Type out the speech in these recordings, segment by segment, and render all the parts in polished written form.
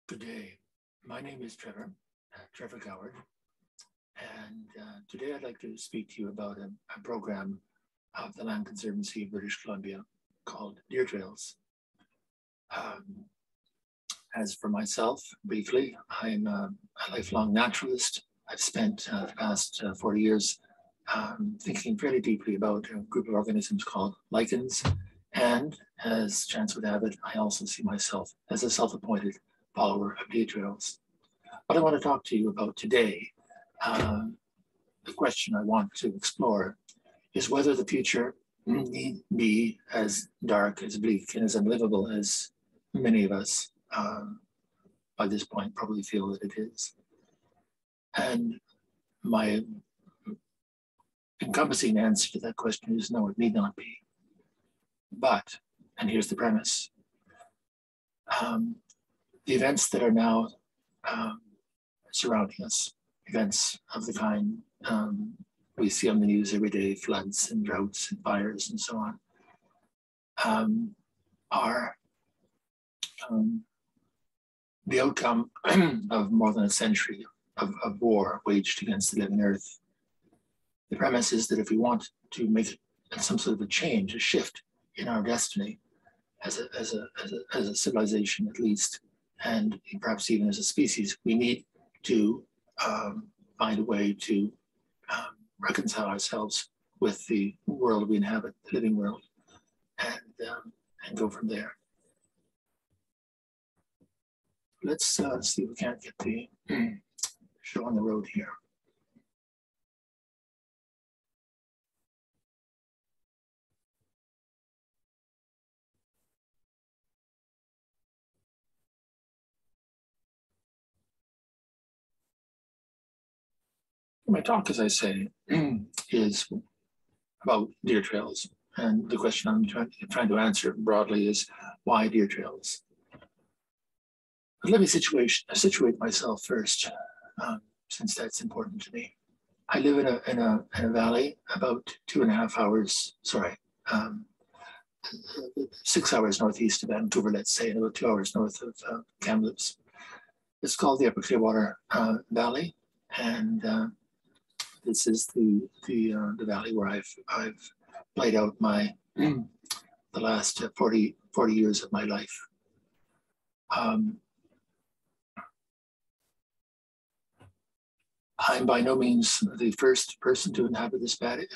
Good day. My name is Trevor Goward, and today I'd like to speak to you about a program of the Land Conservancy of British Columbia called Deertrails. As for myself, briefly, I'm a lifelong naturalist. I've spent the past 40 years thinking fairly deeply about a group of organisms called lichens, and as chance would have it, I also see myself as a self-appointed follower of Deertrails. What I want to talk to you about today, the question I want to explore, is whether the future need be as dark, as bleak, and as unlivable as many of us by this point probably feel that it is. And my encompassing answer to that question is no, it need not be. But, and here's the premise, the events that are now surrounding us, events of the kind we see on the news every day, floods and droughts and fires and so on, are the outcome of more than a century of war waged against the living earth. The premise is that if we want to make some sort of a change, a shift in our destiny as a civilization at least, and perhaps even as a species, we need to find a way to reconcile ourselves with the world we inhabit, the living world, and go from there. Let's see if we can't get the show on the road here. My talk, as I say, is about Deertrails. And the question I'm trying to answer broadly is, why Deertrails? But let me situate myself first, since that's important to me. I live in a valley about 2.5 hours, 6 hours northeast of Vancouver, let's say, and about 2 hours north of Kamloops. It's called the Upper Clearwater Valley, and this is the valley where I've played out my the last 40 years of my life. I'm by no means the first person to inhabit this valley.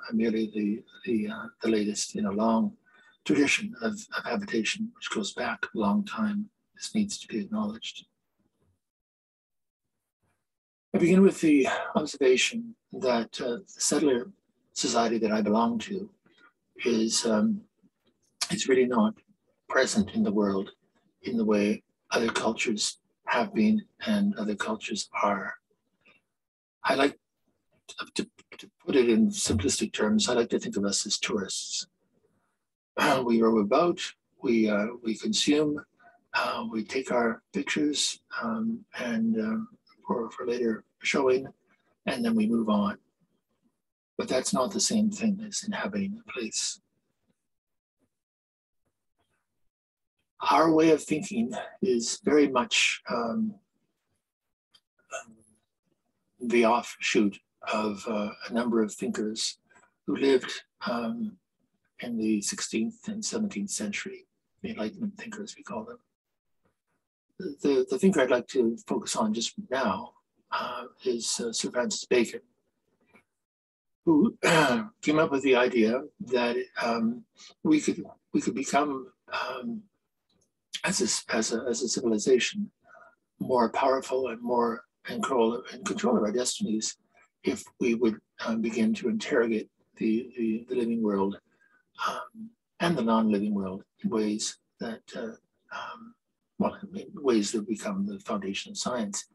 I'm merely the latest in a long tradition of habitation, which goes back a long time. This needs to be acknowledged. I begin with the observation that the settler society that I belong to is it's really not present in the world in the way other cultures have been and other cultures are. I like to put it in simplistic terms. I like to think of us as tourists. We roam about, we consume, we take our pictures and for later showing, and then we move on. But that's not the same thing as inhabiting a place. Our way of thinking is very much the offshoot of a number of thinkers who lived in the 16th and 17th century, the Enlightenment thinkers, we call them. The thinker I'd like to focus on just now is Sir Francis Bacon, who came up with the idea that we could become, as a civilization, more powerful and more in control of our destinies if we would begin to interrogate the living world and the non-living world in ways that ways that become the foundation of science.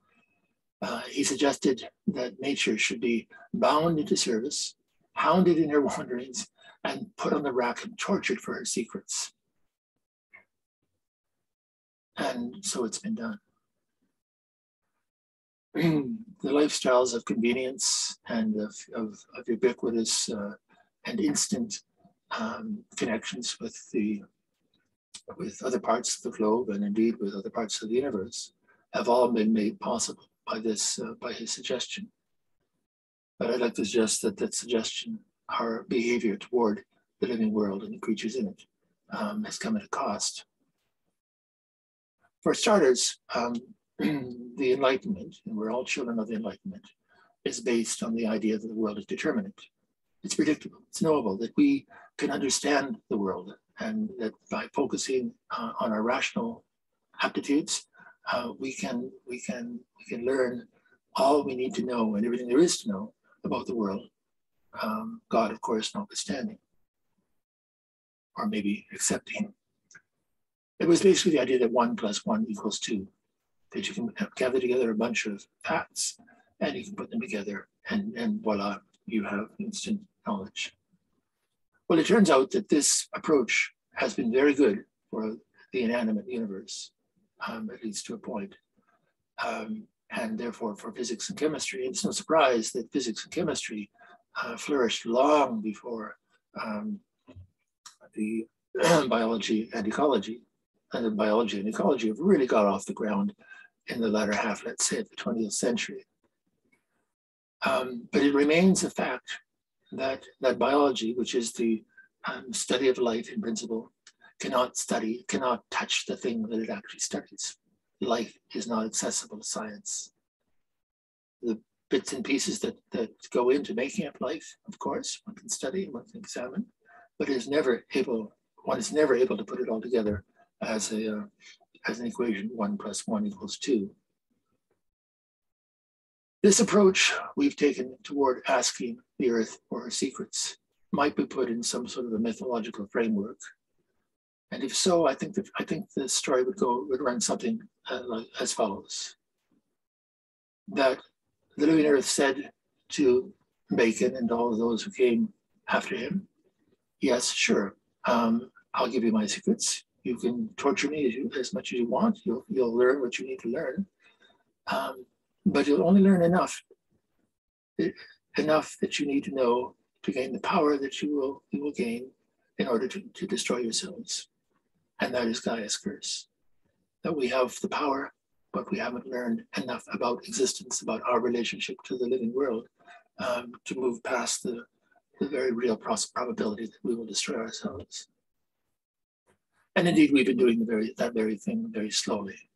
He suggested that nature should be bound into service, hounded in her wanderings, and put on the rack and tortured for her secrets. And so it's been done. The lifestyles of convenience and of ubiquitous and instant connections with the with other parts of the globe and indeed with other parts of the universe have all been made possible by this, by his suggestion. But I'd like to suggest that that suggestion, our behavior toward the living world and the creatures in it, has come at a cost. For starters, the Enlightenment, and we're all children of the Enlightenment, is based on the idea that the world is determinate. It's predictable, it's knowable, that we can understand the world, and that by focusing on our rational aptitudes, we can learn all we need to know and everything there is to know about the world, God, of course, notwithstanding, or maybe accepting. It was basically the idea that 1 + 1 = 2, that you can gather together a bunch of facts and you can put them together and voila, you have instant knowledge. Well, it turns out that this approach has been very good for the inanimate universe, at least to a point, and therefore for physics and chemistry. And it's no surprise that physics and chemistry flourished long before the biology and ecology. And the biology and ecology have really got off the ground in the latter half, let's say, of the 20th century. But it remains a fact that biology, which is the study of life in principle, cannot touch the thing that it actually studies. Life is not accessible to science. The bits and pieces that go into making up life, of course, one can study and one can examine, but one is never able to put it all together as an equation, 1 + 1 = 2. This approach we've taken toward asking the earth for her secrets might be put in some sort of a mythological framework. And if so, I think the story would run something as follows. That the living earth said to Bacon and all of those who came after him, yes, sure, I'll give you my secrets. You can torture me as much as you want. You'll learn what you need to learn. But you'll only learn enough that you need to know to gain the power that you will gain in order to destroy yourselves. And that is Gaia's curse. That we have the power, but we haven't learned enough about existence, about our relationship to the living world, to move past the very real probability that we will destroy ourselves. And indeed, we've been doing that very thing very slowly.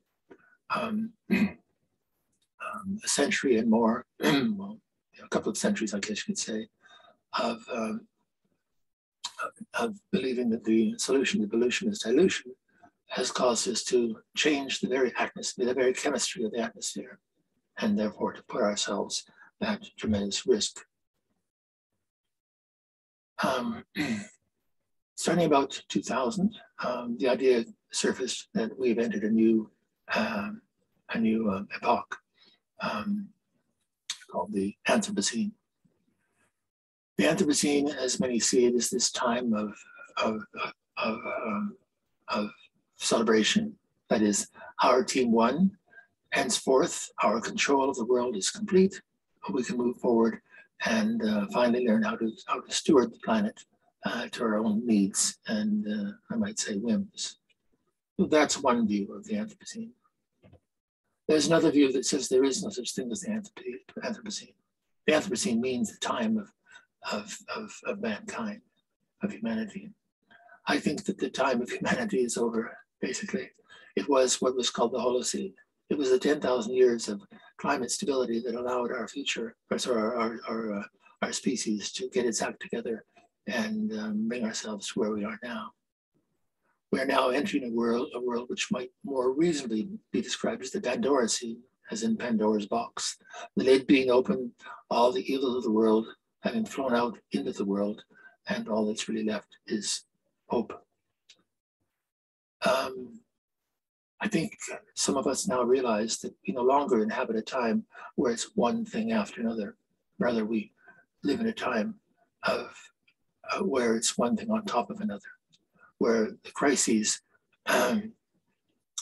A century and more, well, a couple of centuries, I guess you could say, of believing that the solution to pollution is dilution has caused us to change the very atmosphere, the very chemistry of the atmosphere, and therefore to put ourselves at tremendous risk. Starting about 2000, the idea surfaced that we've entered a new epoch called the Anthropocene. The Anthropocene, as many see it, is this time of celebration. That is, our team won. Henceforth, our control of the world is complete. We can move forward and finally learn how to steward the planet to our own needs and I might say whims. So that's one view of the Anthropocene. There's another view that says there is no such thing as the Anthropocene. The Anthropocene means the time of mankind, of humanity. I think that the time of humanity is over, basically. It was what was called the Holocene. It was the 10,000 years of climate stability that allowed our future, or sorry, our species to get its act together and bring ourselves to where we are now. We are now entering a world which might more reasonably be described as the Pandoracene, as in Pandora's box. The lid being open, all the evil of the world having flown out into the world, and all that's really left is hope. I think some of us now realize that we no longer inhabit a time where it's one thing after another. Rather, we live in a time of where it's one thing on top of another, where the crises are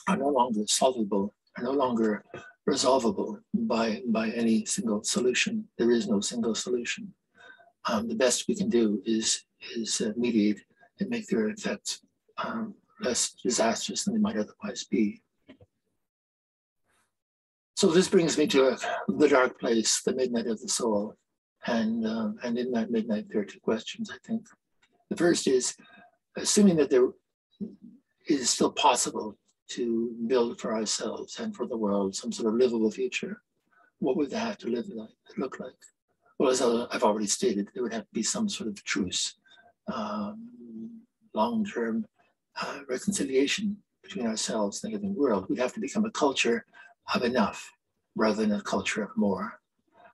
no longer solvable, are no longer resolvable by any single solution. There is no single solution. The best we can do is mediate and make their effects less disastrous than they might otherwise be. So this brings me to the dark place, the midnight of the soul. And in that midnight, there are two questions, I think. The first is, assuming that there is still possible to build for ourselves and for the world some sort of livable future, what would that have to look like? Well, as I've already stated, there would have to be some sort of truce, long-term reconciliation between ourselves and the living world. We'd have to become a culture of enough rather than a culture of more.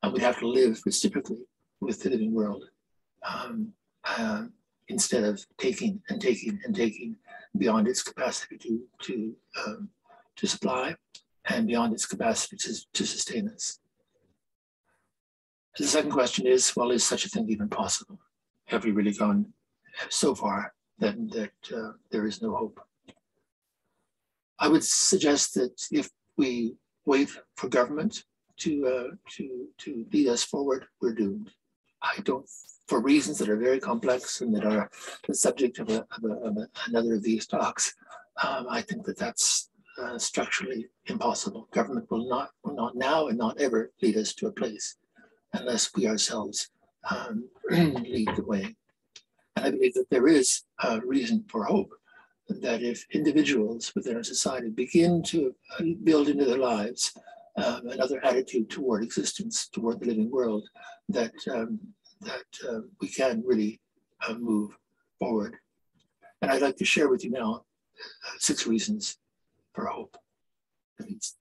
And we'd have to live reciprocally with the living world instead of taking and taking and taking beyond its capacity to supply and beyond its capacity to sustain us. The second question is, well, is such a thing even possible? Have we really gone so far that there is no hope? I would suggest that if we wait for government to lead us forward, we're doomed. I don't, for reasons that are very complex and that are the subject of another of these talks, I think that that's structurally impossible. Government will not now and not ever lead us to a place unless we ourselves lead the way. And I believe that there is a reason for hope, that if individuals within our society begin to build into their lives another attitude toward existence, toward the living world, that we can really move forward. And I'd like to share with you now 6 reasons for hope, at least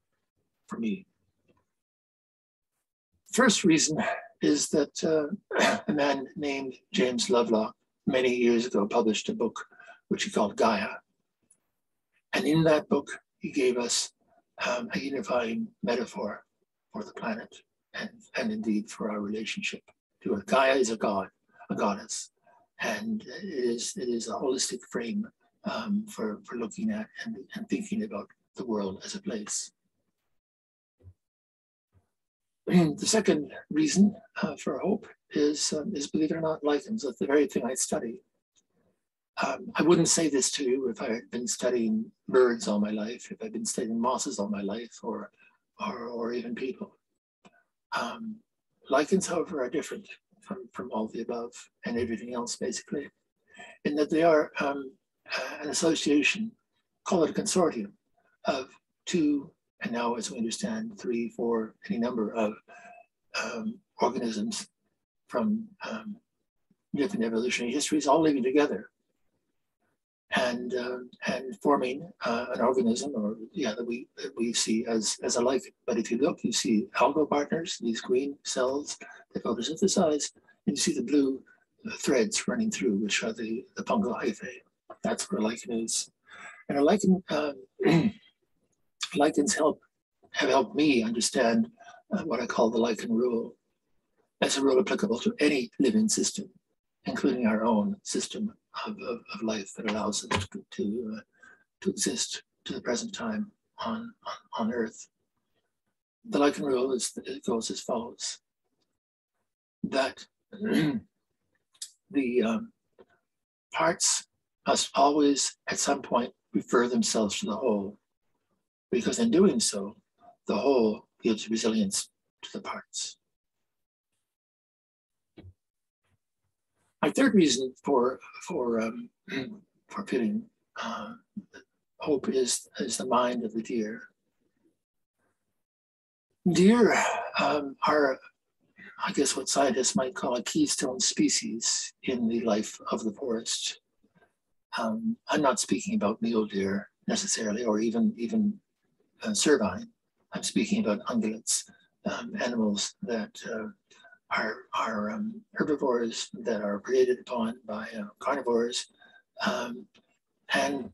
for me. First reason is that a man named James Lovelock many years ago published a book which he called Gaia. And in that book, he gave us a unifying metaphor for the planet and indeed for our relationship to it. Gaia is a god, a goddess, and it is a holistic frame for looking at and thinking about the world as a place. The second reason for hope is, believe it or not, lichens. That's the very thing I study. I wouldn't say this to you if I had been studying birds all my life, if I'd been studying mosses all my life, or even people. Lichens, however, are different from all the above and everything else, basically, in that they are an association, call it a consortium, of 2, and now, as we understand, 3, 4, any number of organisms from different evolutionary histories, all living together and forming an organism, or that we see as a lichen. But if you look, you see algal partners, these green cells that photosynthesize, and you see the blue threads running through, which are the fungal hyphae. That's what a lichen is. And a lichen, lichens have helped me understand what I call the lichen rule. That's a rule applicable to any living system, including our own system of life that allows us to exist to the present time on Earth. The lichen rule goes as follows: that the parts must always, at some point, refer themselves to the whole, because in doing so, the whole gives resilience to the parts. My third reason for feeling hope is the mind of the deer. Deer are, I guess, what scientists might call a keystone species in the life of the forest. I'm not speaking about mule deer necessarily, or even cervine. I'm speaking about ungulates, animals that are herbivores that are predated upon by carnivores, and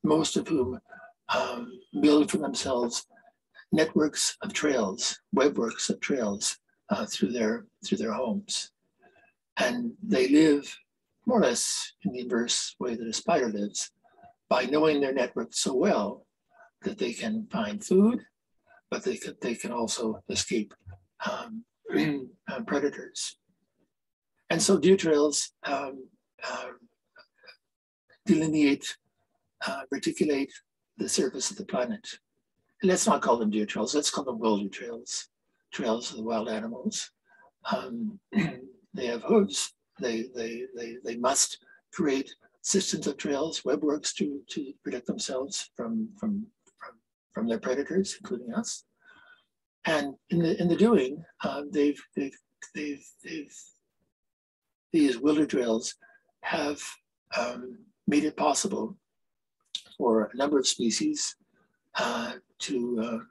most of whom build for themselves networks of trails, webworks of trails through their homes. And they live more or less in the inverse way that a spider lives, by knowing their network so well that they can find food, but they can also escape predators. And so deer trails delineate reticulate the surface of the planet. Let's not call them deer trails, let's call them wilder trails, trails of the wild animals. They have hooves, they must create systems of trails, webworks to protect themselves from their predators, including us. And in the doing, these wilder trails have made it possible for a number of species to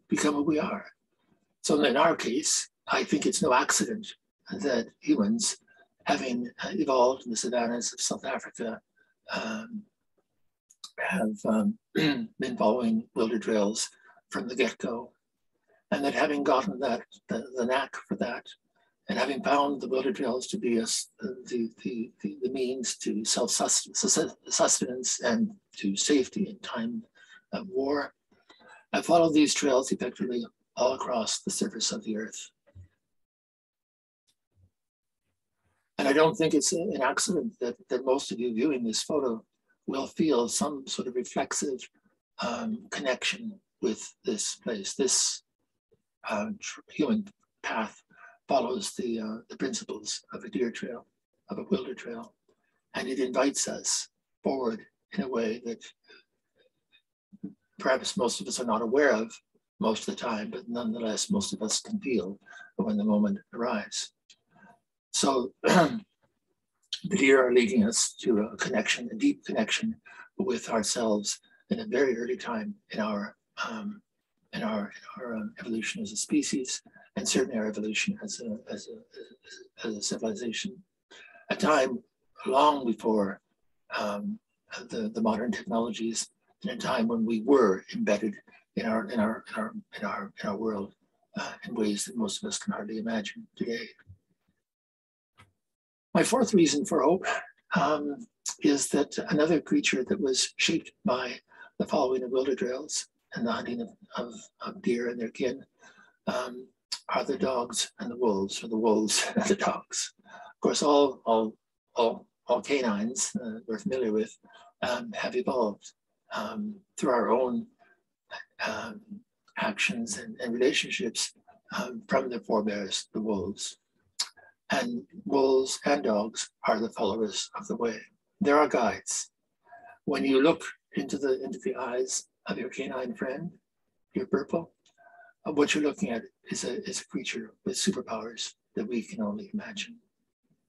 become who we are. So in our case, I think it's no accident that humans, having evolved in the savannas of South Africa, have been following wilder trails from the get-go, and that having gotten the knack for that, and having found the wilder trails to be the means to self-sustenance and to safety in time of war, I followed these trails effectively all across the surface of the earth. And I don't think it's an accident that most of you viewing this photo will feel some sort of reflexive connection with this place. This human path follows the principles of a deer trail, of a wilder trail, and it invites us forward in a way that perhaps most of us are not aware of most of the time, but nonetheless, most of us can feel when the moment arrives. So the deer are leading us to a connection, a deep connection with ourselves in a very early time in our evolution as a species, and certainly our evolution as a civilization. A time long before the modern technologies, in a time when we were embedded in our world in ways that most of us can hardly imagine today. My fourth reason for hope is that another creature that was shaped by the following of wilder trails and the hunting of deer and their kin are the dogs and the wolves, or the wolves and the dogs. Of course, all canines we're familiar with have evolved through our own actions and relationships from their forebears, the wolves. And wolves and dogs are the followers of the way. They're our guides. When you look into the eyes of your canine friend, your purple, what you're looking at is a creature with superpowers that we can only imagine.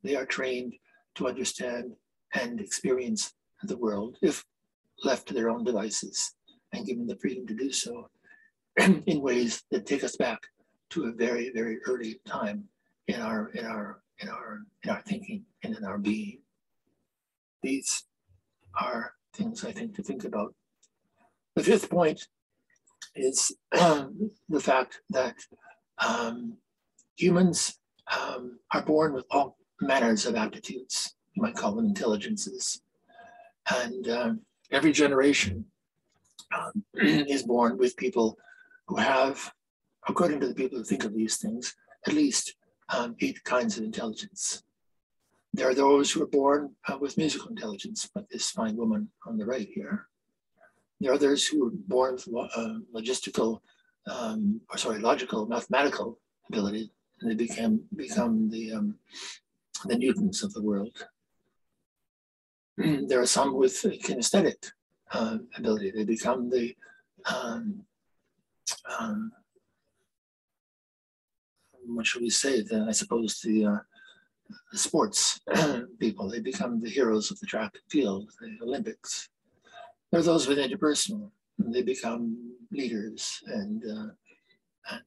They are trained to understand and experience the world, if left to their own devices and given the freedom to do so, in ways that take us back to a very, very early time in our thinking and in our being. These are things I think to think about. The fifth point is the fact that humans are born with all manners of aptitudes. You might call them intelligences. And every generation is born with people who have, according to the people who think of these things, at least 8 kinds of intelligence. There are those who are born with musical intelligence, like this fine woman on the right here. There are others who are born with logical, mathematical ability, and they become the Newtons of the world. There are some with kinesthetic ability. They become the what shall we say? I suppose the sports people. They become the heroes of the track and field, the Olympics. There are those with interpersonal. They become leaders and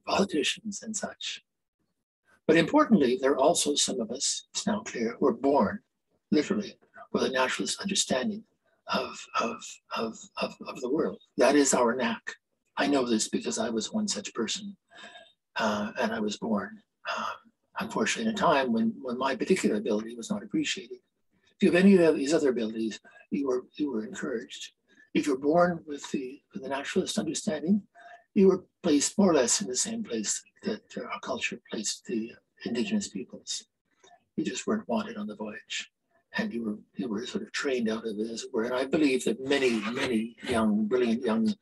politicians and such. But importantly, there are also some of us, it's now clear, who are born, literally, with a naturalist understanding of the world. That is our knack. I know this because I was one such person, and I was born, unfortunately, in a time when my particular ability was not appreciated. If you have any of these other abilities, you were encouraged. If you're born with the naturalist understanding, you were placed more or less in the same place that our culture placed the indigenous peoples. You just weren't wanted on the voyage. and you were sort of trained out of it, as it were. And I believe that many young, brilliant young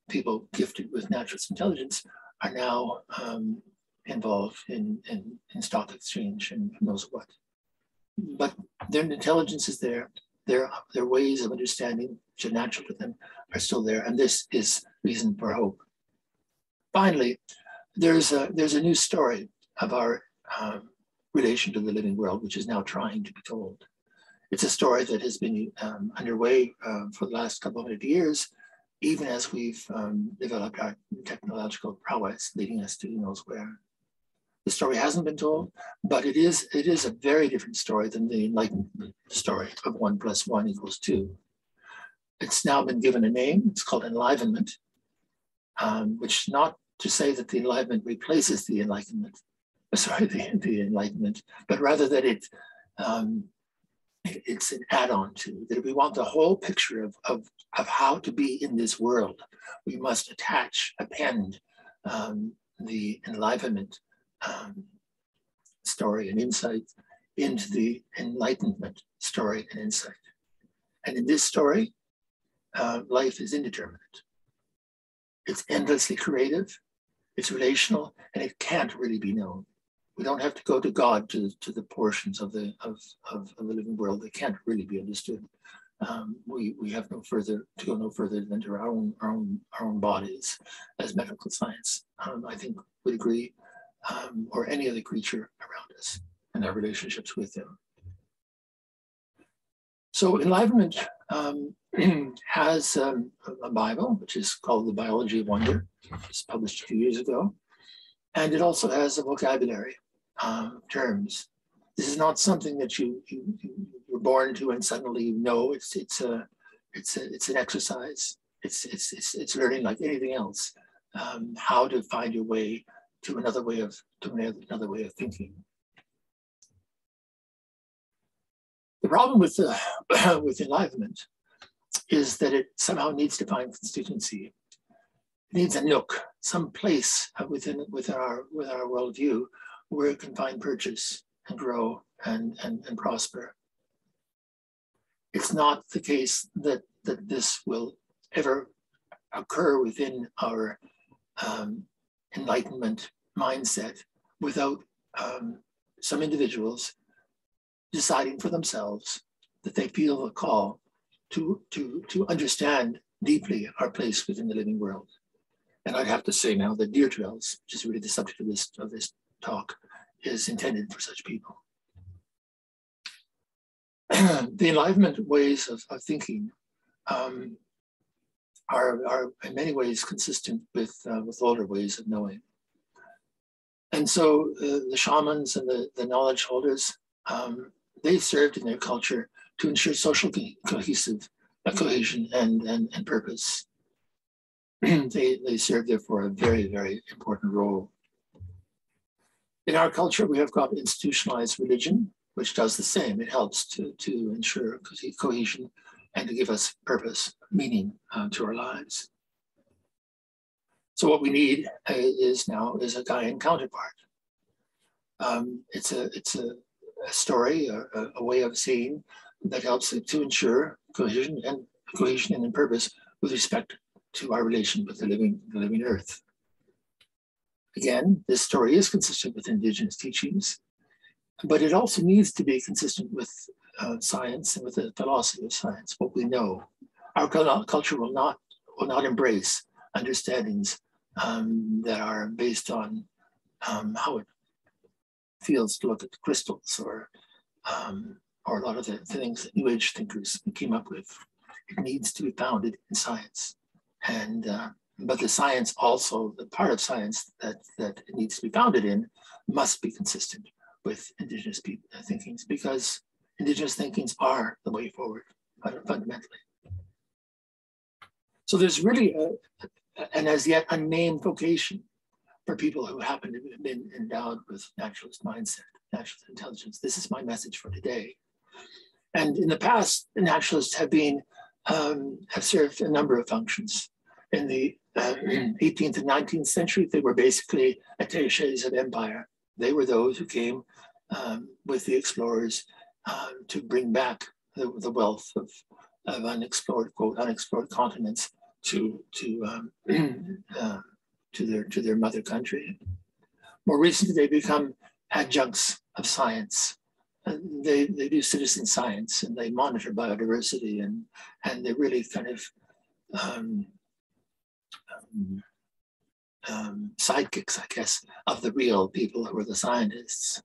people gifted with naturalist intelligence are now involved in stock exchange and who knows what. But their intelligence is there. Their ways of understanding, which are natural to them, are still there, and this is reason for hope. Finally, there's a new story of our relation to the living world, which is now trying to be told. It's a story that has been underway for the last couple of years, even as we've developed our technological prowess, leading us to who knows where. The story hasn't been told, but it is a very different story than the Enlightenment story of 1 + 1 = 2. It's now been given a name. It's called Enlivenment, which not to say that the Enlightenment replaces the Enlightenment, the Enlightenment, but rather that it's an add-on to, that if we want the whole picture of how to be in this world, we must append the Enlivenment story and insight into the Enlightenment story and insight. And in this story, life is indeterminate. It's endlessly creative, it's relational, and it can't really be known. We don't have to go to God to the portions of the living world that can't really be understood. We have no further to go than to our own bodies as medical science. I think would agree, or any other creature around us and our relationships with them. So Enlivenment has a Bible, which is called The Biology of Wonder. It's published a few years ago. And it also has a vocabulary, terms. This is not something that you were born to and suddenly you know. It's an exercise. It's learning like anything else, how to find your way to another way of thinking. The problem with Enlivenment is that it somehow needs to find constituency. It needs a nook, some place within our worldview where it can find purchase and grow and prosper. It's not the case that this will ever occur within our Enlightenment mindset without some individuals deciding for themselves that they feel a call to understand deeply our place within the living world. And I'd have to say now that Deertrails, which is really the subject of this talk, is intended for such people. The Enlivenment ways of thinking are in many ways consistent with older ways of knowing. And so the shamans and the knowledge holders, they served in their culture to ensure social cohesion and purpose. They serve therefore a very, very important role. In our culture, we have got institutionalized religion, which does the same. It helps to ensure cohesion and to give us purpose, meaning to our lives. So what we need is a Gaian counterpart. It's a story, a way of seeing that helps to ensure cohesion and purpose with respect to our relation with the living earth. Again, this story is consistent with indigenous teachings, but it also needs to be consistent with science and with the philosophy of science, what we know. Our culture will not embrace understandings that are based on how it feels to look at crystals or a lot of the things that New Age thinkers came up with. It needs to be founded in science. And but the science also, the part of science that it needs to be founded in must be consistent with indigenous thinkings, because indigenous thinkings are the way forward fundamentally. So there's really an as yet unnamed vocation for people who happen to have been endowed with naturalist mindset, naturalist intelligence. This is my message for today. And in the past, the naturalists have served a number of functions. In the 18th and 19th century, they were basically attachés of empire. They were those who came with the explorers to bring back the wealth of unexplored, quote, unexplored continents to their mother country. More recently, they become adjuncts of science. And they do citizen science, and they monitor biodiversity, and they really kind of sidekicks, I guess, of the real people who are the scientists.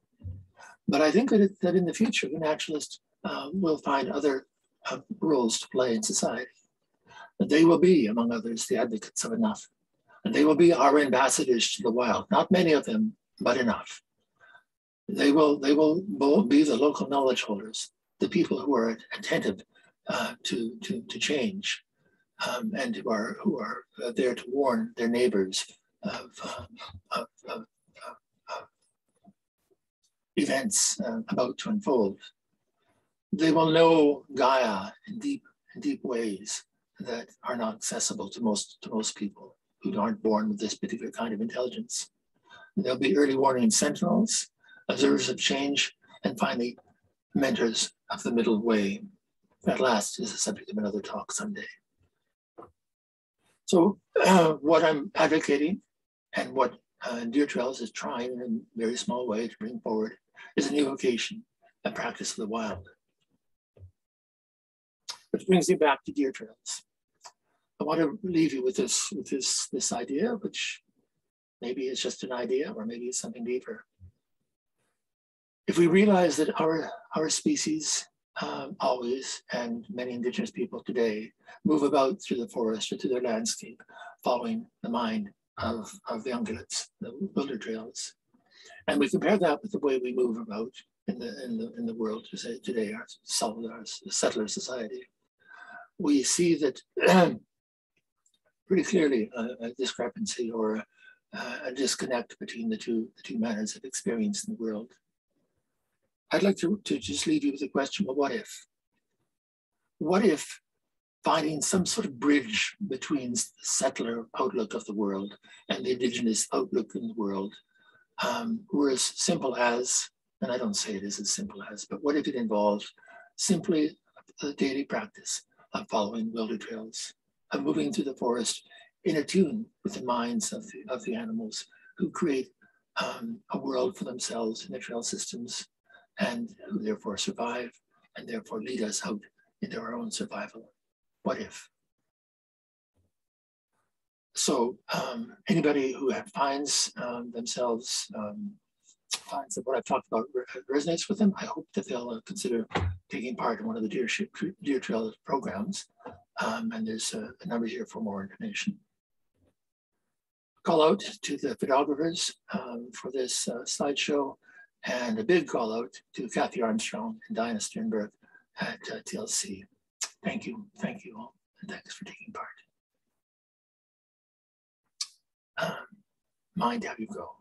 But I think that in the future, the naturalist will find other roles to play in society. That they will be, among others, the advocates of enough. And they will be our ambassadors to the wild. Not many of them, but enough. They will be the local knowledge holders, the people who are attentive to change, and who are there to warn their neighbors of events about to unfold. They will know Gaia in deep ways that are not accessible to most people who aren't born with this particular kind of intelligence. There'll be early warning sentinels, observers of change, and finally, mentors of the middle way. That last is the subject of another talk someday. So what I'm advocating and what Deertrails is trying in a very small way to bring forward is a new vocation, a practice of the wild. Which brings me back to Deertrails. I want to leave you with this idea, which maybe is just an idea, or maybe it's something deeper. If we realize that our species always, and many indigenous people today, move about through the forest or through their landscape, following the mind of the ungulates, the wilder trails, and we compare that with the way we move about in the world today, our settler society, we see that pretty clearly a discrepancy or a disconnect between the two manners of experience in the world. I'd like to just leave you with a question, well, what if? What if finding some sort of bridge between the settler outlook of the world and the indigenous outlook in the world were as simple as, and I don't say it is as simple as, but what if it involved simply the daily practice of following wilder trails, of moving through the forest in attune with the minds of the animals who create a world for themselves in their trail systems, and who therefore survive and therefore lead us out into our own survival. What if? So anybody who finds themselves, finds that what I've talked about resonates with them, I hope that they'll consider taking part in one of the Deertrails programs. And there's a number here for more information. Call out to the photographers for this slideshow, and a big call out to Kathy Armstrong and Diana Sternberg at TLC. Thank you all, and thanks for taking part. Mind how you go.